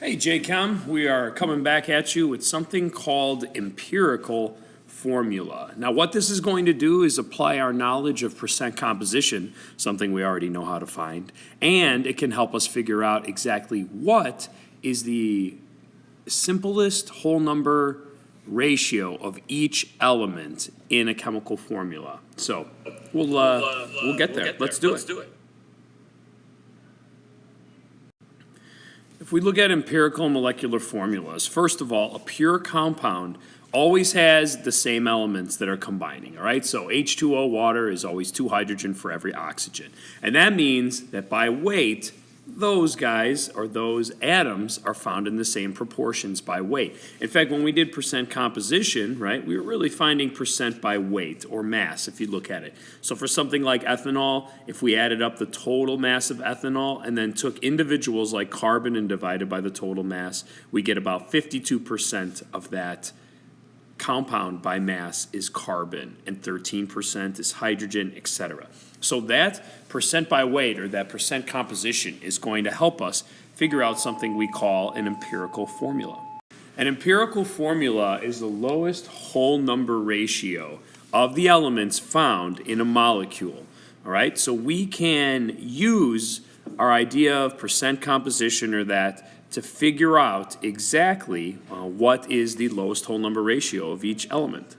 Hey JChem, we are coming back at you with something called empirical formula. Now what this is going to do is apply our knowledge of percent composition, something we already know how to find, and it can help us figure out exactly what is the simplest whole number ratio of each element in a chemical formula. So we'll get there. Let's do it. If we look at empirical molecular formulas, first of all, a pure compound always has the same elements that are combining, all right? So H2O water is always 2 hydrogen for every oxygen. And that means that by weight, those guys or those atoms are found in the same proportions by weight. In fact, when we did percent composition, right, we were really finding percent by weight or mass if you look at it. So for something like ethanol, if we added up the total mass of ethanol and then took individuals like carbon and divided by the total mass, we get about 52% of that compound by mass is carbon and 13% is hydrogen, etc. So that percent by weight or that percent composition is going to help us figure out something we call an empirical formula. An empirical formula is the lowest whole number ratio of the elements found in a molecule. All right, so we can use our idea of percent composition or that to figure out exactly what is the lowest whole number ratio of each element.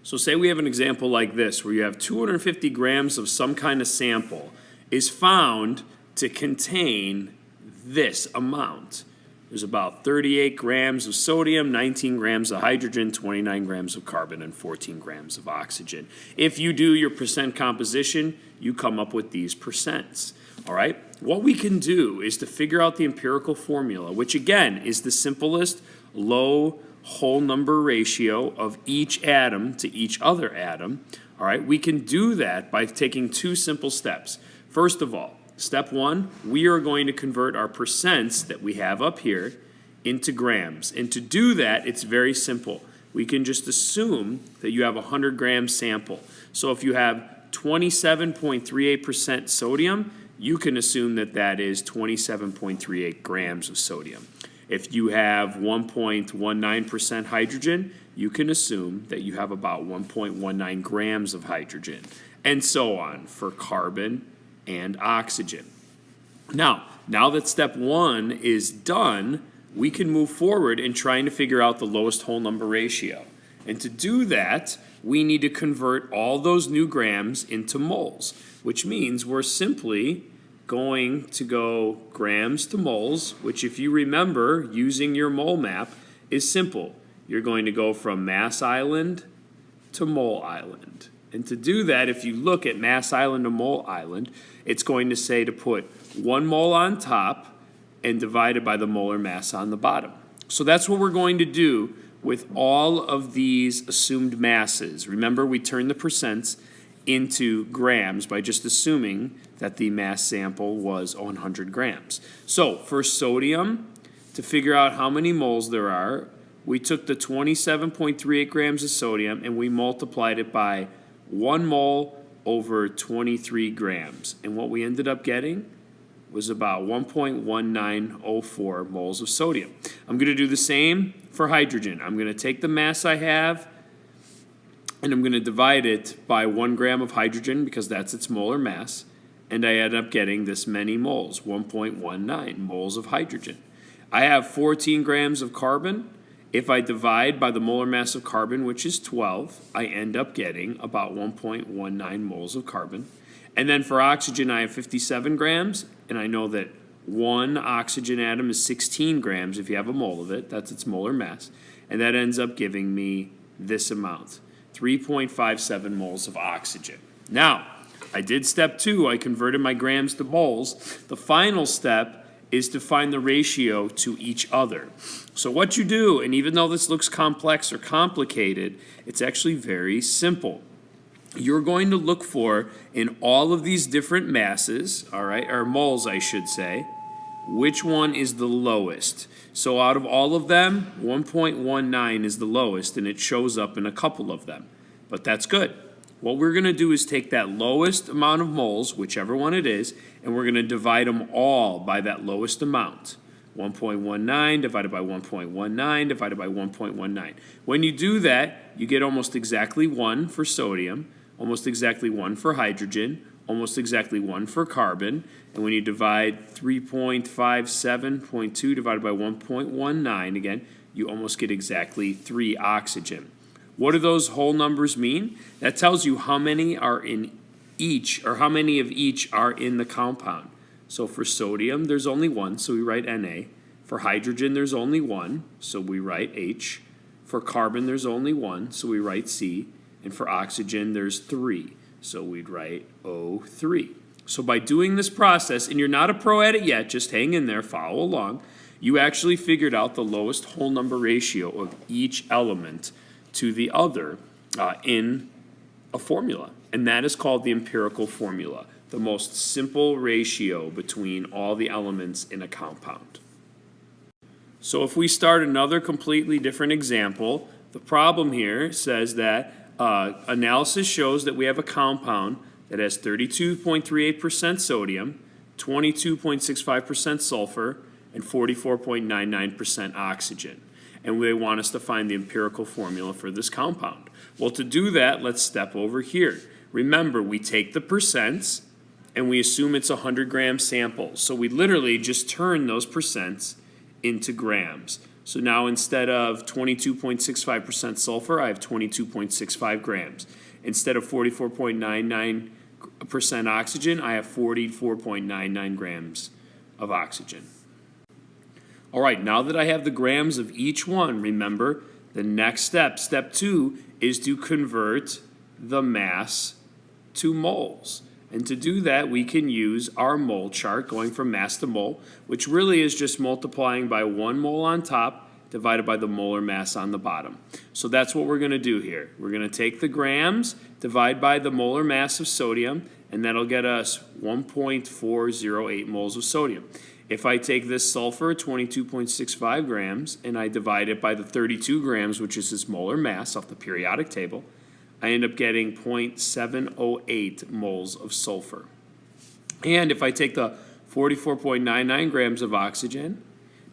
So say we have an example like this where you have 250 grams of some kind of sample is found to contain this amount. There's about 38 grams of sodium, 19 grams of hydrogen, 29 grams of carbon, and 14 grams of oxygen. If you do your percent composition, you come up with these percents. All right? What we can do is to figure out the empirical formula, which again is the simplest low whole number ratio of each atom to each other atom. All right, we can do that by taking two simple steps. First of all, step one, we are going to convert our percents that we have up here into grams. And to do that, it's very simple. We can just assume that you have a 100-gram sample. So if you have 27.38% sodium, you can assume that that is 27.38 grams of sodium. If you have 1.19% hydrogen, you can assume that you have about 1.19 grams of hydrogen, and so on for carbon and oxygen. Now that step one is done, we can move forward in trying to figure out the lowest whole number ratio. And to do that, we need to convert all those new grams into moles, which means we're simply going to go grams to moles, which if you remember using your mole map is simple. You're going to go from mass island to mole island. And to do that, if you look at mass island to mole island, it's going to say to put 1 mole on top and divided by the molar mass on the bottom. So that's what we're going to do with all of these assumed masses. Remember, we turn the percents into grams by just assuming that the mass sample was 100 grams. So for sodium, to figure out how many moles there are, we took the 27.38 grams of sodium and we multiplied it by 1 mole over 23 grams. And what we ended up getting was about 1.1904 moles of sodium. I'm going to do the same for hydrogen. I'm going to take the mass I have and I'm going to divide it by 1 gram of hydrogen because that's its molar mass. And I end up getting this many moles, 1.19 moles of hydrogen. I have 14 grams of carbon. If I divide by the molar mass of carbon, which is 12, I end up getting about 1.19 moles of carbon. And then for oxygen, I have 57 grams, and I know that 1 oxygen atom is 16 grams if you have a mole of it. That's its molar mass. And that ends up giving me this amount, 3.57 moles of oxygen. Now, I did step 2. I converted my grams to moles. The final step is to find the ratio to each other. So what you do, and even though this looks complex or complicated, it's actually very simple. You're going to look for, in all of these different masses, all right, or moles I should say, which one is the lowest. So out of all of them, 1.19 is the lowest, and it shows up in a couple of them. But that's good. What we're going to do is take that lowest amount of moles, whichever one it is, and we're going to divide them all by that lowest amount, 1.19 divided by 1.19 divided by 1.19. When you do that, you get almost exactly 1 for sodium, almost exactly 1 for hydrogen, almost exactly 1 for carbon. And when you divide 3.57.2 divided by 1.19, again, you almost get exactly 3 oxygen. What do those whole numbers mean? That tells you how many are in each, or how many of each are in the compound. So for sodium, there's only 1, so we write Na. For hydrogen, there's only 1, so we write H. For carbon, there's only 1, so we write C. And for oxygen, there's 3, so we'd write O3. So by doing this process, and you're not a pro at it yet, just hang in there, follow along, you actually figured out the lowest whole number ratio of each element to the other in a formula. And that is called the empirical formula, the most simple ratio between all the elements in a compound. So if we start another completely different example, the problem here says that analysis shows that we have a compound that has 32.38% sodium, 22.65% sulfur, and 44.99% oxygen. And they want us to find the empirical formula for this compound. Well, to do that, let's step over here. Remember, we take the percents and we assume it's a 100-gram sample. So we literally just turn those percents into grams. So now instead of 22.65% sulfur, I have 22.65 grams. Instead of 44.99% oxygen, I have 44.99 grams of oxygen. All right, now that I have the grams of each one, remember, the next step, step 2, is to convert the mass to moles. And to do that, we can use our mole chart going from mass to mole, which really is just multiplying by 1 mole on top divided by the molar mass on the bottom. So that's what we're going to do here. We're going to take the grams, divide by the molar mass of sodium, and that'll get us 1.408 moles of sodium. If I take this sulfur, 22.65 grams, and I divide it by the 32 grams, which is its molar mass off the periodic table, I end up getting 0.708 moles of sulfur. And if I take the 44.99 grams of oxygen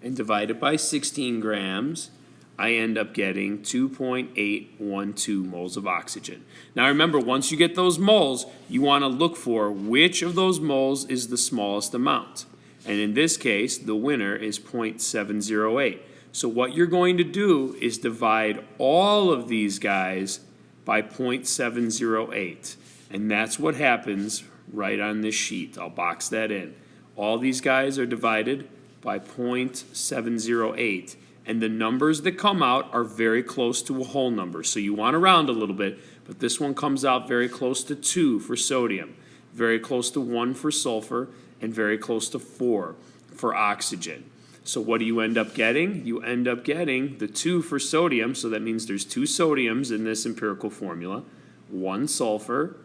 and divide it by 16 grams, I end up getting 2.812 moles of oxygen. Now remember, once you get those moles, you want to look for which of those moles is the smallest amount. And in this case, the winner is 0.708. So what you're going to do is divide all of these guys by 0.708. And that's what happens right on this sheet. I'll box that in. All these guys are divided by 0.708. And the numbers that come out are very close to a whole number. So you want to round a little bit, but this one comes out very close to 2 for sodium, very close to 1 for sulfur, and very close to 4 for oxygen. So what do you end up getting? You end up getting the 2 for sodium, so that means there's 2 sodiums in this empirical formula, 1 sulfur,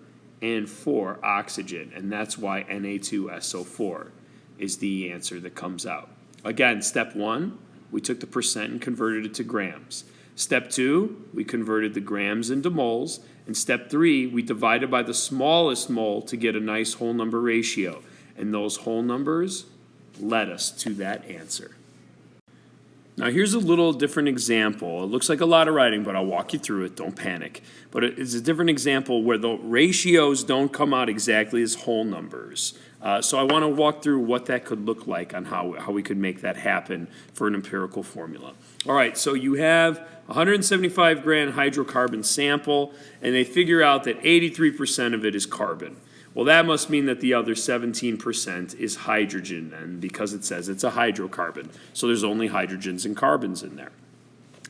and 4 oxygen. And that's why Na2SO4 is the answer that comes out. Again, step 1, we took the percent and converted it to grams. Step 2, we converted the grams into moles. And step 3, we divided by the smallest mole to get a nice whole number ratio. And those whole numbers led us to that answer. Now here's a little different example. It looks like a lot of writing, but I'll walk you through it. Don't panic. But it's a different example where the ratios don't come out exactly as whole numbers. So I want to walk through what that could look like on how we could make that happen for an empirical formula. All right, so you have 175 gram hydrocarbon sample, and they figure out that 83% of it is carbon. Well, that must mean that the other 17% is hydrogen then, because it says it's a hydrocarbon. So there's only hydrogens and carbons in there.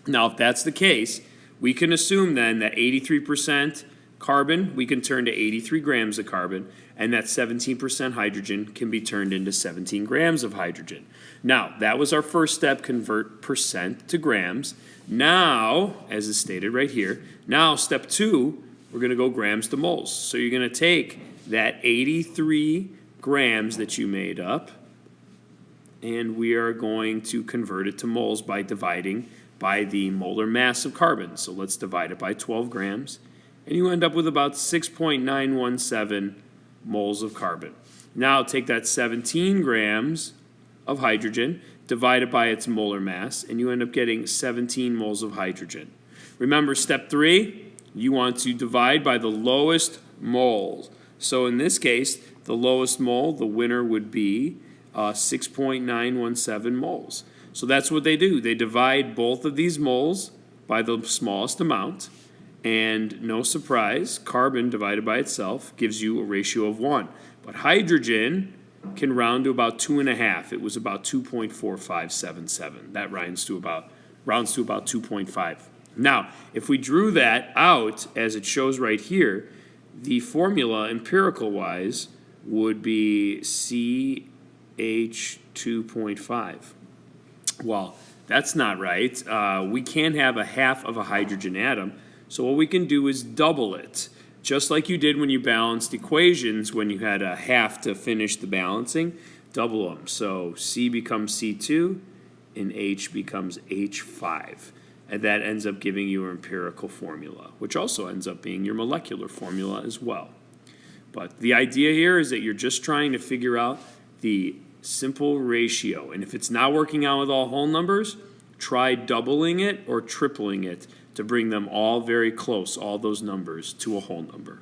Now, if that's the case, we can assume then that 83% carbon, we can turn to 83 grams of carbon, and that 17% hydrogen can be turned into 17 grams of hydrogen. Now, that was our first step, convert percent to grams. Now, as is stated right here, now step 2, we're going to go grams to moles. So you're going to take that 83 grams that you made up, and we are going to convert it to moles by dividing by the molar mass of carbon. So let's divide it by 12 grams, and you end up with about 6.917 moles of carbon. Now take that 17 grams of hydrogen, divided by its molar mass, and you end up getting 17 moles of hydrogen. Remember, step 3, you want to divide by the lowest moles. So in this case, the lowest mole, the winner would be 6.917 moles. So that's what they do. They divide both of these moles by the smallest amount, and no surprise, carbon divided by itself gives you a ratio of 1. But hydrogen can round to about 2.5. It was about 2.4577. That rounds to about 2.5. Now, if we drew that out as it shows right here, the formula empirical-wise would be CH2.5. Well, that's not right. We can't have a half of a hydrogen atom, so what we can do is double it. Just like you did when you balanced equations, when you had a half to finish the balancing, double them. So C becomes C2 and H becomes H5. And that ends up giving you your empirical formula, which also ends up being your molecular formula as well. But the idea here is that you're just trying to figure out the simple ratio. And if it's not working out with all whole numbers, try doubling it or tripling it to bring them all very close, all those numbers, to a whole number.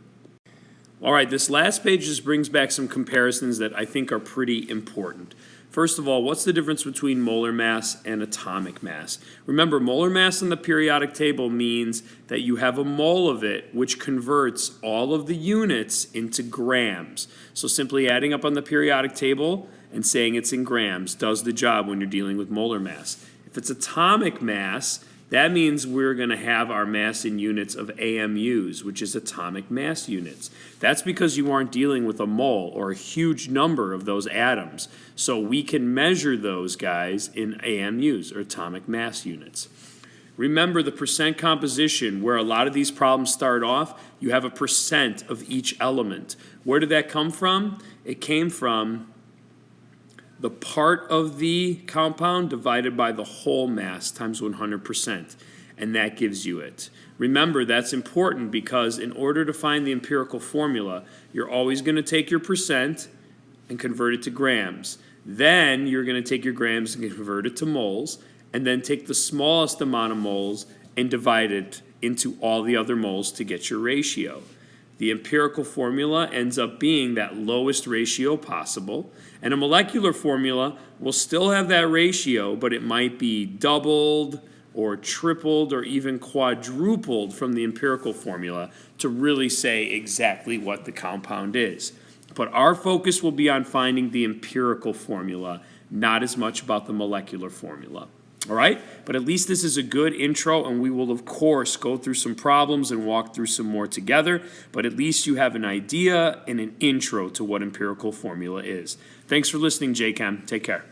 All right, this last page just brings back some comparisons that I think are pretty important. First of all, what's the difference between molar mass and atomic mass? Remember, molar mass in the periodic table means that you have a mole of it, which converts all of the units into grams. So simply adding up on the periodic table and saying it's in grams does the job when you're dealing with molar mass. If it's atomic mass, that means we're going to have our mass in units of AMUs, which is atomic mass units. That's because you aren't dealing with a mole or a huge number of those atoms. So we can measure those guys in AMUs, or atomic mass units. Remember the percent composition, where a lot of these problems start off, you have a percent of each element. Where did that come from? It came from the part of the compound divided by the whole mass times 100%, and that gives you it. Remember, that's important because in order to find the empirical formula, you're always going to take your percent and convert it to grams. Then you're going to take your grams and convert it to moles, and then take the smallest amount of moles and divide it into all the other moles to get your ratio. The empirical formula ends up being that lowest ratio possible, and a molecular formula will still have that ratio, but it might be doubled or tripled or even quadrupled from the empirical formula to really say exactly what the compound is. But our focus will be on finding the empirical formula, not as much about the molecular formula. All right? But at least this is a good intro, and we will, of course, go through some problems and walk through some more together. But at least you have an idea and an intro to what empirical formula is. Thanks for listening, JChem. Take care.